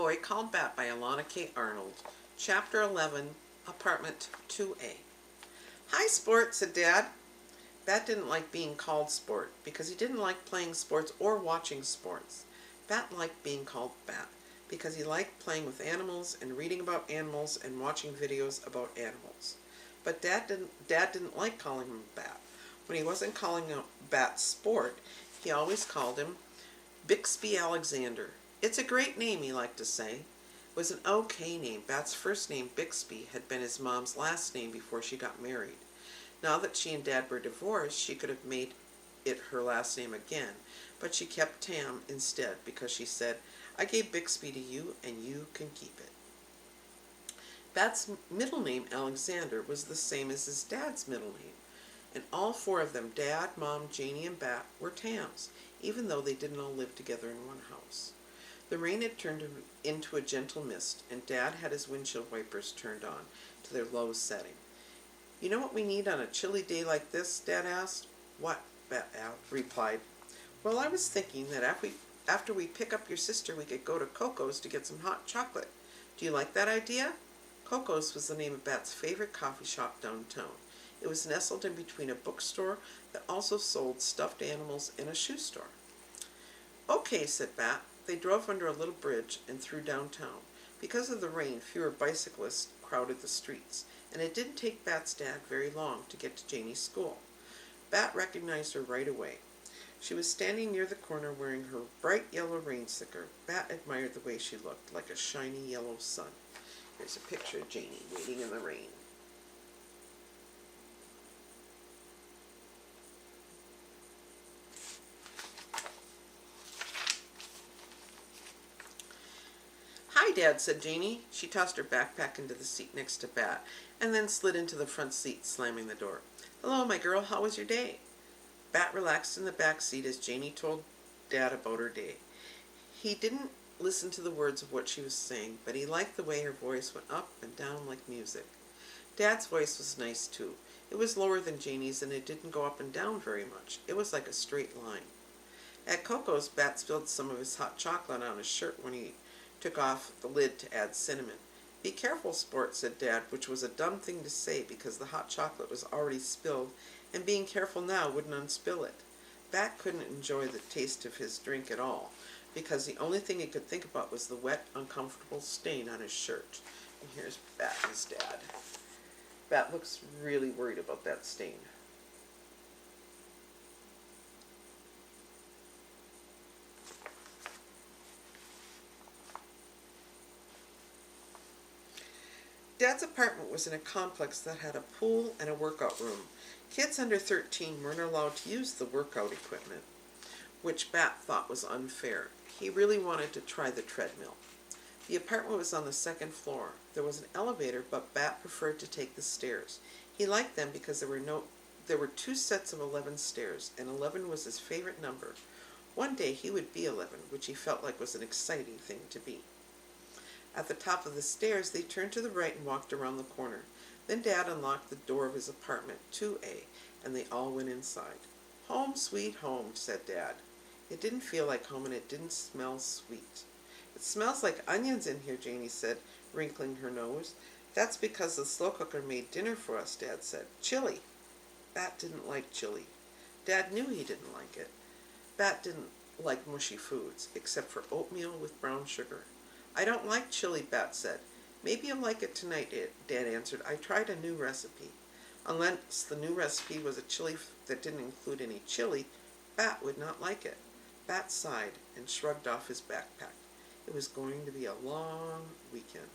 Boy Called Bat by Alana K. Arnold. Chapter 11, Apartment 2A. Hi, Sport, said Dad. Bat didn't like being called Sport because he didn't like playing sports or watching sports. Bat liked being called Bat because he liked playing with animals and reading about animals and watching videos about animals. But Dad didn't like calling him Bat. When he wasn't calling him Bat Sport, he always called him Bixby Alexander. It's a great name, he liked to say. It was an okay name. Bat's first name, Bixby, had been his mom's last name before she got married. Now that she and Dad were divorced, she could have made it her last name again, but she kept Tam instead because she said, I gave Bixby to you and you can keep it. Bat's middle name, Alexander, was the same as his dad's middle name, and all four of them, Dad, Mom, Janie, and Bat, were Tams, even though they didn't all live together in one house. The rain had turned into a gentle mist, and Dad had his windshield wipers turned on to their low setting. You know what we need on a chilly day like this? Dad asked. What? Bat replied. Well, I was thinking that after we pick up your sister, we could go to Coco's to get some hot chocolate. Do you like that idea? Coco's was the name of Bat's favorite coffee shop downtown. It was nestled in between a bookstore that also sold stuffed animals and a shoe store. Okay, said Bat. They drove under a little bridge and through downtown. Because of the rain, fewer bicyclists crowded the streets, and it didn't take Bat's dad very long to get to Janie's school. Bat recognized her right away. She was standing near the corner wearing her bright yellow rain sticker. Bat admired the way she looked, like a shiny yellow sun. Here's a picture of Janie waiting in the rain. Hi, Dad, said Janie. She tossed her backpack into the seat next to Bat, and then slid into the front seat, slamming the door. Hello, my girl, how was your day? Bat relaxed in the back seat as Janie told Dad about her day. He didn't listen to the words of what she was saying, but he liked the way her voice went up and down like music. Dad's voice was nice, too. It was lower than Janie's, and it didn't go up and down very much. It was like a straight line. At Coco's, Bat spilled some of his hot chocolate on his shirt when he took off the lid to add cinnamon. Be careful, Sport, said Dad, which was a dumb thing to say because the hot chocolate was already spilled, and being careful now wouldn't unspill it. Bat couldn't enjoy the taste of his drink at all, because the only thing he could think about was the wet, uncomfortable stain on his shirt. And here's Bat and his dad. Bat looks really worried about that stain. Dad's apartment was in a complex that had a pool and a workout room. Kids under 13 weren't allowed to use the workout equipment, which Bat thought was unfair. He really wanted to try the treadmill. The apartment was on the second floor. There was an elevator, but Bat preferred to take the stairs. He liked them because there were 2 sets of 11 stairs, and 11 was his favorite number. One day he would be 11, which he felt like was an exciting thing to be. At the top of the stairs, they turned to the right and walked around the corner. Then Dad unlocked the door of his apartment, 2A, and they all went inside. Home sweet home, said Dad. It didn't feel like home, and it didn't smell sweet. It smells like onions in here, Janie said, wrinkling her nose. That's because the slow cooker made dinner for us, Dad said. Chili. Bat didn't like chili. Dad knew he didn't like it. Bat didn't like mushy foods, except for oatmeal with brown sugar. I don't like chili, Bat said. Maybe you'll like it tonight, Dad answered. I tried a new recipe. Unless the new recipe was a chili that didn't include any chili, Bat would not like it. Bat sighed and shrugged off his backpack. It was going to be a long weekend.